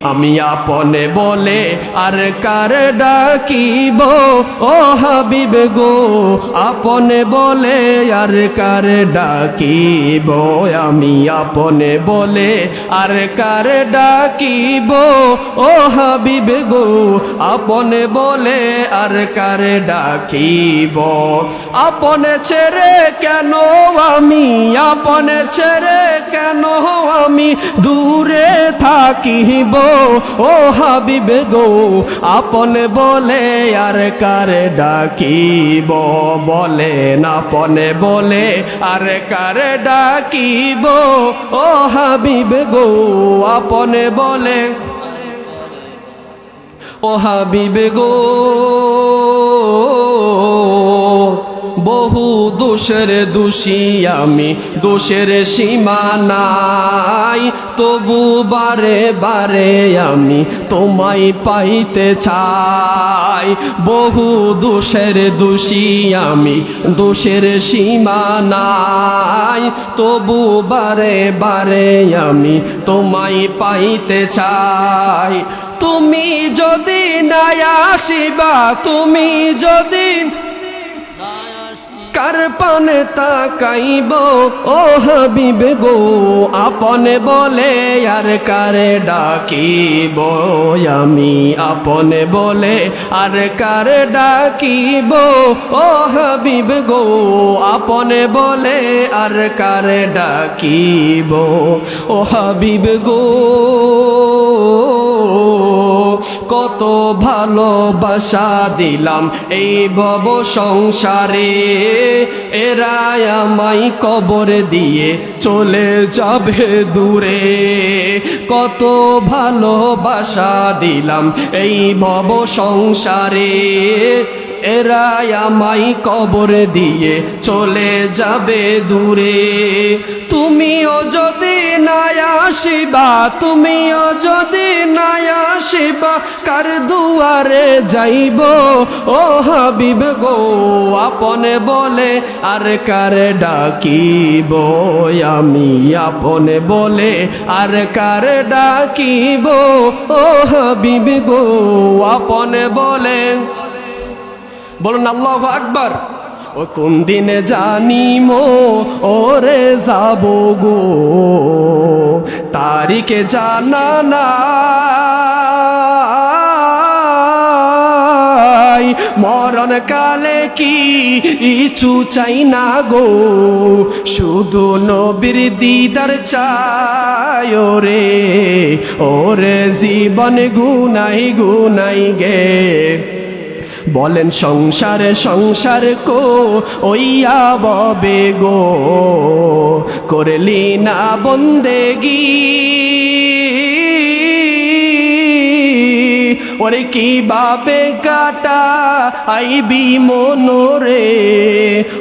আমি আপনে বলে আর কার ডাকিব ও হাবিব গো, আপনে বলে আর কার ডাকিব, আমি আপনে বলে আর কার ডাকিব ও হাবিব গো, আপনে বলে আর কার ডাকিব। আপনে ছেড়ে কেন আমি, আপনে ছেড়ে কেন আমি দূরে থাকিব ও হাবিব গো, আপনে বলে আর কার ডাকিব, বলেন আপনে বলে আর কার ডাকিব ও হাবিব গো, আপনে বলে ও হাবিব গো। বহু দোষের দোষী আমি, দোষের সীমা নাই, তবু বারে বারে আমি তোমায় পাইতে চাই। বহু দোষের দোষী আমি, দোষের সীমা নাই, তবু বারে বারে আমি তোমায় পাইতে চাই। তুমি যদি না আসিবা, তুমি যদি কার পানে তাকাইব ও হাবিব গো, আপনে বলে আর কারে ডাকিব, আমি আপনে বলে আর কারে ডাকিব ও হাবিব গো, আপনে বলে আর কারে ডাকিব ও হাবিব গো। কত ভালোবাসা দিলাম এই ভব সংসারে, এরা আমায় কবর দিয়ে চলে যাবে দূরে। কত ভালোবাসা দিলাম এই ভব সংসারে, এরা আমায় কবর দিয়ে চলে যাবে দূরে। তুমিও যদি না আসিবা, তুমিও যদি না আসিবা, কার দুয়ারে যাইব ও হাবিব গো, আপনে বলে আর কার ডাকিব, আমি আপনে বলে আর কার ডাকিব ও হাবিব গো, আপনে বলে। বলুন আল্লাহু আকবার। ও কোন দিনে জানিমো ওরে যাব গো, তারিখে জানা নাই, মরণ কালে কি ইছু চাই না গো, শুধু নবীর দিদার চাই ওরে, ওরে জীবন গুনাই গুনাই গে। বলেন সংসারে সংসার কো ওইয়া ববে গো, করলি না বন্দেগি, ওরে কিভাবে কাটা আইবি মনোরে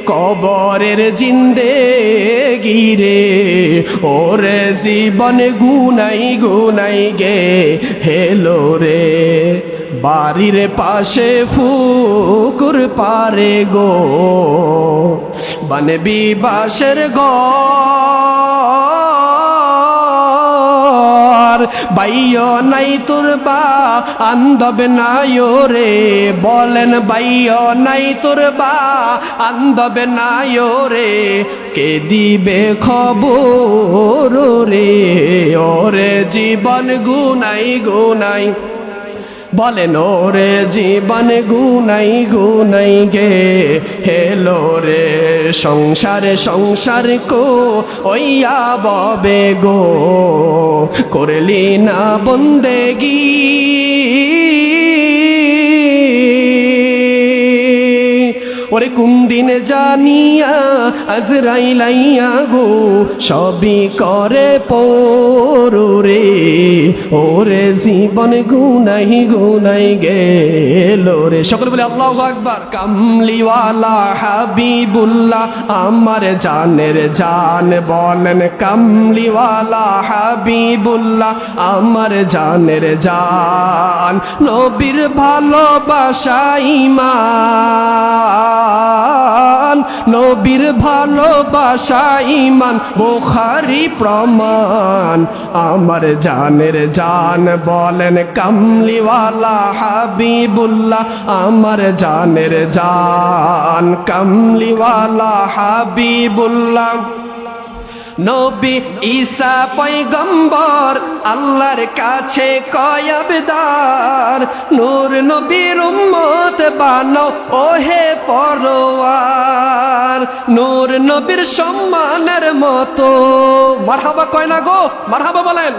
কবরের জিন্দেগি রে, ওরে জীবন গুনাই গুনাই গে হেলো রে। বাড়ির পাশে পুকুর পারে গো, বানবি বাঁশের ঘর, বাইও নাই তোর বা আন্দব নাই রে, বলেন বাইও নাই তোর বা আন্দব নাই রে, কে দিবে খবর রে, ওরে জীবন গুনাই গুনাই। বলেন ওরে জীবন গুনাই গুনাই গে হেলো রে, সংসারে সংসার কো ওইয়া ববে গো, করলি না বন্দেগি। ওরে কোন দিন জানিয়া আজরাইল আইয়া গো, সবই করে পরে, ওরে জীবন গুনাই গুনাই গেলো রে। সকলে বলে আল্লাহু আকবার। কামলিওয়ালা হাবিবুল্লাহ আমার জানের জান, বলেন কামলিওয়ালা হাবিবুল্লাহ আমার জানের জান, নবীর ভালোবাসা ঈমান, জান নবীর ভালোবাসা ঈমান বুখারী প্রমাণ আমার জানের জান বলেন কামলিওয়ালা হাবিবুল্লাহ আমার জানের জান কামলিওয়ালা হাবিবুল্লাহ নবী ঈসা পয়গম্বর আল্লাহর কাছে কয় আবেদন নূর নবীর উম্মত বানাও ওহে পরওয়ার নূর নবীর সম্মানের মতো মারহাবা কয় না গো মারহাবা বলেন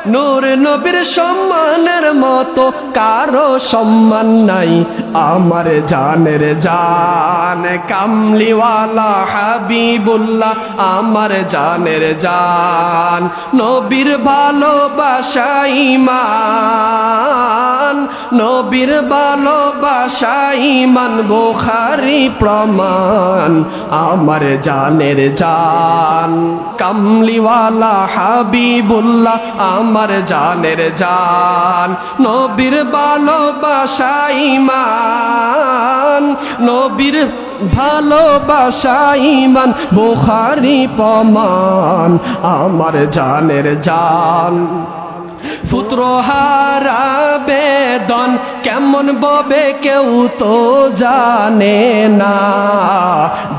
নূর নবীর সম্মানের মতো কারো সম্মান নাই আমার জানের জান কামলিওয়ালা হাবিবুল্লাহ আমার জানের জান নবীর ভালোবাসা ঈমান নবীর ভালোবাসা ঈমান বুখারী প্রমাণ আমার জানের জান কামলিওয়ালা হাবিবুল্লাহ আমার জানের জান নবীর ভালোবাসা ঈমান নবীর ভালোবাসা ঈমান বুখারী প্রমাণ আমার জানের জান পুত্র হারা বেদন কেমন ববে কেউ তো জানে না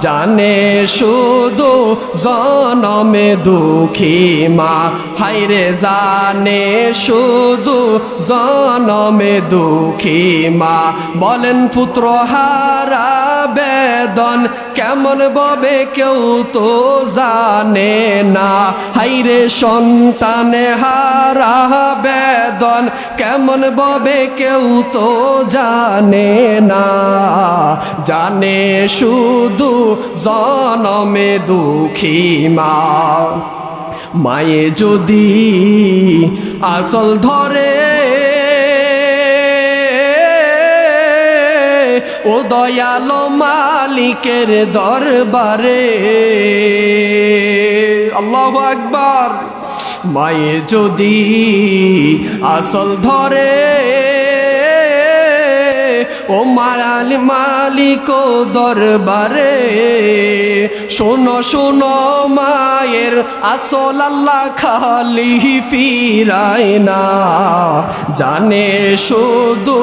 জানে শুধু জনমে দুঃখী মা হায়রে জানে শুধু জনমে দুঃখী মা বলেন পুত্র হারা বেদন কেমন ববে কেউ তো জানে না হায়রে সন্তানে হারা বেদন কেমন ববে কেউ তো জানে না জানে শুধু জনমে দুঃখী মা মায়ে যদি আসল ধরে ও দয়ালো মালিকের দরবারে আল্লাহু আকবার মায়ে যদি আসল ধরে ও মারাল মালিক দরবারে শোনো শোনো মায়ের আসল আল্লাহ খালি ফিরায় না জানে শুধু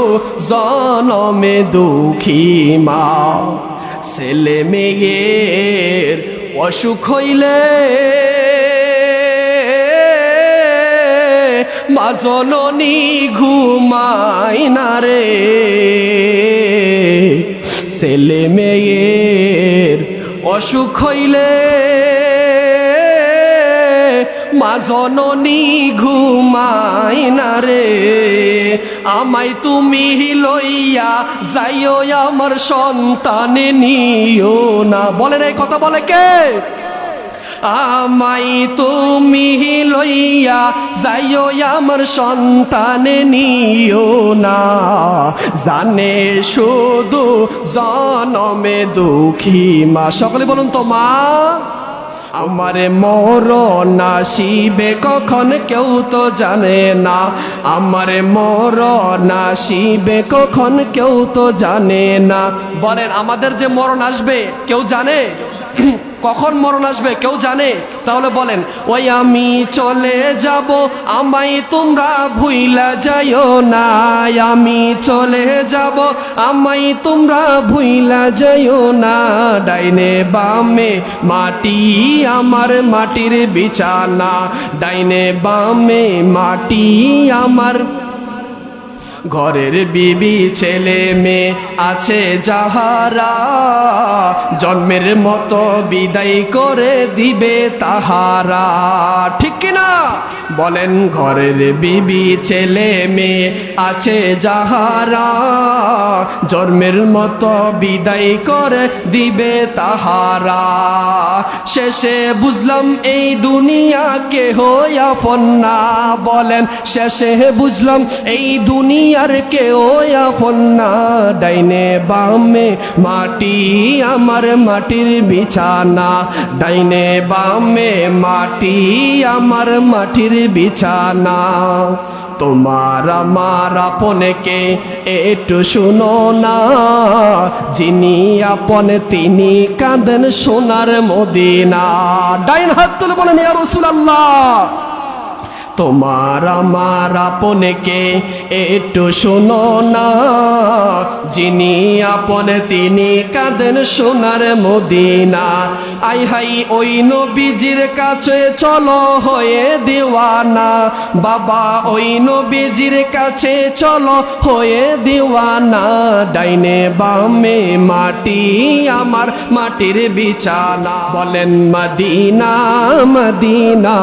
জনমে দুঃখী মা ছেলে মেয়ের অসুখ হইলে মা জননী ঘুমায় না রে ছেলে মেয়ের অসুখ হইলে মা জননী ঘুমায় না রে আমায় তুমি লইয়া যাইও আমার সন্তানে নিও না বলেন এই কথা বলে কে আমায় তুমি লইয়া যাইও আমার সন্তানে নিও না জানে শুধু জনমে দুঃখী মা সকলে বলুন তো মা আমারে মরণ আসিবে কখন কেউ তো জানে না আমারে মরণ আসিবে কখন কেউ তো জানে না বলেন আমাদের যে মরণ আসবে কেউ জানে কখন মরণ আসবে কেউ জানে তাহলে বলেন ওই আমি চলে যাব আমায় তোমরা ভুইলা যাইও না আমি চলে যাব আমায় তোমরা ভুইলা যাইও না ডাইনে বামে মাটি আমার মাটির বিছানা ডাইনে বামে মাটি আমার ঘরের বিবি ছেলে মেয়ে আছে যাহারা জন্মের মতো বিদায় করে দিবে তাহারা ঠিক কিনা বলেন ঘরের বিবি ছেলে মেয়ে আছে যাহারা জন্মের মতো বিদায় করে দিবে তাহারা শেষে বুঝলাম এই দুনিয়া কেহ আপন না বলেন শেষে বুঝলাম এই দুনিয়ার কেউ আপন না ডাইনে বামে মাটি আমার মাটির বিছানা ডাইনে বামে মাটি আমার মাটির বিছানা তোমার আমার আপনকে একটু শুনো না, যিনি আপন তিনি কাঁদেন সোনার মদিনা। ডাইন হাত তুলে বলেন ইয়া রাসূলুল্লাহ। তোমার আমার আপনকে একটু শোনো না, যিনি আপন তিনি কাঁদেন সোনার মদিনা। আই হাই ওই নবীজির কাছে চলো হয়ে দিওয়ানা, বাবা ওই নবীজির কাছে চলো হয়ে দিওয়ানা। ডাইনে বামে মাটি আমার মাটির বিছানা, বলেন মদিনা মদিনা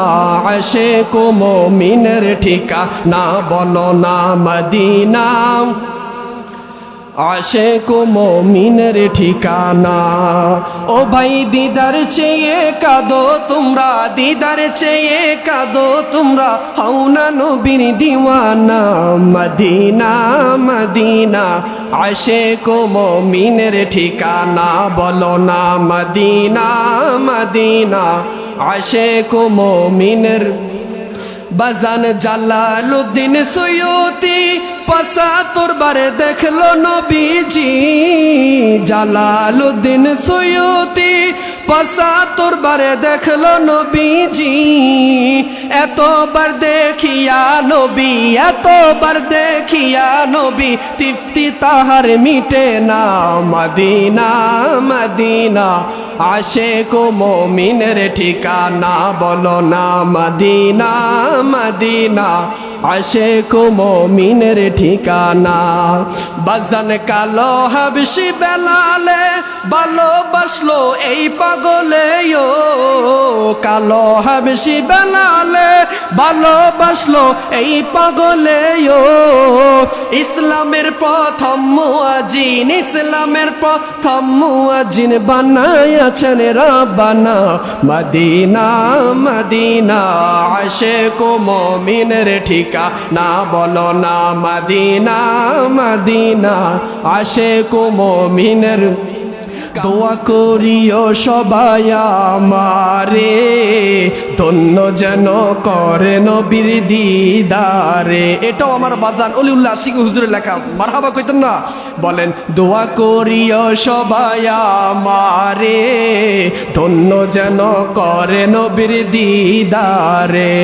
আশিক মুমিনের ঠিকানা, বলো না মদিনা আশিক মুমিনের ঠিকানা। ও ভাই দিদার চেয়ে কাঁদো তোমরা, দিদার চেয়ে কাঁদো তোমরা, হও না নবীর দিওয়ানা। মদিনা মদিনা আশিক মুমিনের ঠিকানা, বলো না মদিনা মদিনা আশিক মুমিনের। বাজান জালালউদ্দিন সুয়ুতি পাসা তোরবারে দেখলো নবীজি, জালালউদ্দিন সুয়ুতি পাসা তোরবারে দেখলো নবীজি। এতবার দেখিয়া নবী, এতবার দেখিয়া নবী, তৃপ্তি তাহার মিটে না। মদিনা মদিনা আশিক মুমিনের ঠিকানা, বলো না মদিনা মদিনা আশিক মুমিনের ঠিকানা। বাজান কালো হাবশি বেলালে ভালোবাসলো এই পাগলে, ও কালো হাবশি বেলালে ভালোবাসলো এই পাগলে। ও ইসলামের প্রথম মুয়াজ্জিন, ইসলামের প্রথম মুয়াজ্জিন বানায়াছেন রাব্বানা। মদিনা মদিনা আশিক মুমিনের ঠিকানা, বলো না মদিনা মদিনা আশিক মুমিনের। দোয়া করিও সবাই আমারে, ধন্য যেন করে নবীর দিদারে। এটাও আমার বাজান অলিউল্লাহ আশিক হুজুরের লেখা, মারহাবা কইতেন না। বলেন দোয়া করিও সবাই আমারে, ধন্য যেন করে নবীর দিদারে।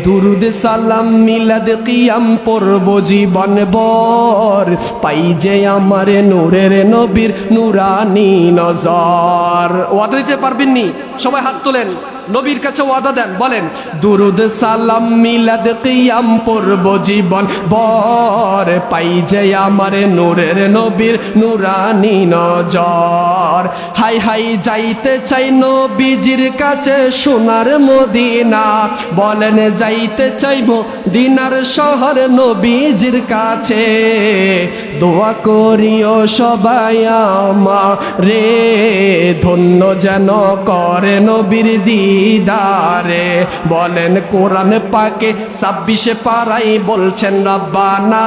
দুরুদ সালাম মিলাদ কিয়াম পড়ব জীবন ভর, পাই যে আমার নূরের নবীর নুরানি নজর। ওয়াদা দিতে পারবেননি? সবাই হাত তোলেন, নবীর কাছে ওয়াদা দেন, বলেন দুরুদ সালাম মিলাদ কিয়াম পড়ব জীবন ভর, পাই যে আমার নূরের নবীর নুরানি নজর। হাই হাই যাইতে চাই নবীজির কাছে সোনার মদিনা, বলেন যাইতে চাই মদিনার শহর নবীজির কাছে। দোয়া করিও সবাই আমারে, ধন্য যেন করে নবীর দিদারে। বলেন কোরআন পাকে 26 পারাই বলছেন রব্বানা,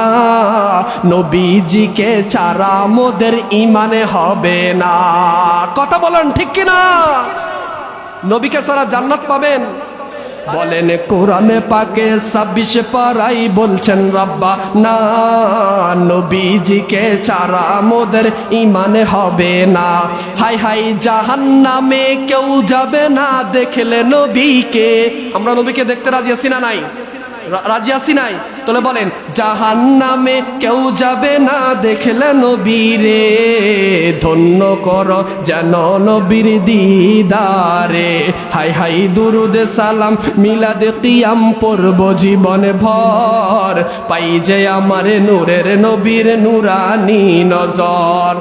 নবীজিকে ছাড়া মোদের ইমানে হবে না। কথা বলেন ঠিক কিনা? নবীকে ছাড়া জান্নাত পাবেন? বলেন কোরআনে পাকে 26 পারাই বলছেন রব্বানা, নবীজিকে ছাড়া মোদের ইমানে হবে না। হাই হাই জাহান্নামে কেউ যাবে না দেখলে নবীকে। আমরা নবীকে দেখতে রাজি আছি না নাই? রাজি আছি নাই? তাহলে বলেন জাহান্নামে কেউ যাবে না দেখলে নবীরে, ধন্য করো যেন নবীর দিদারে। হাই হাই দুরুদ সালাম মিলাদ কিয়াম পড়ব জীবন ভর, পাই যে আমার নূরের নবীর নুরানি নজর।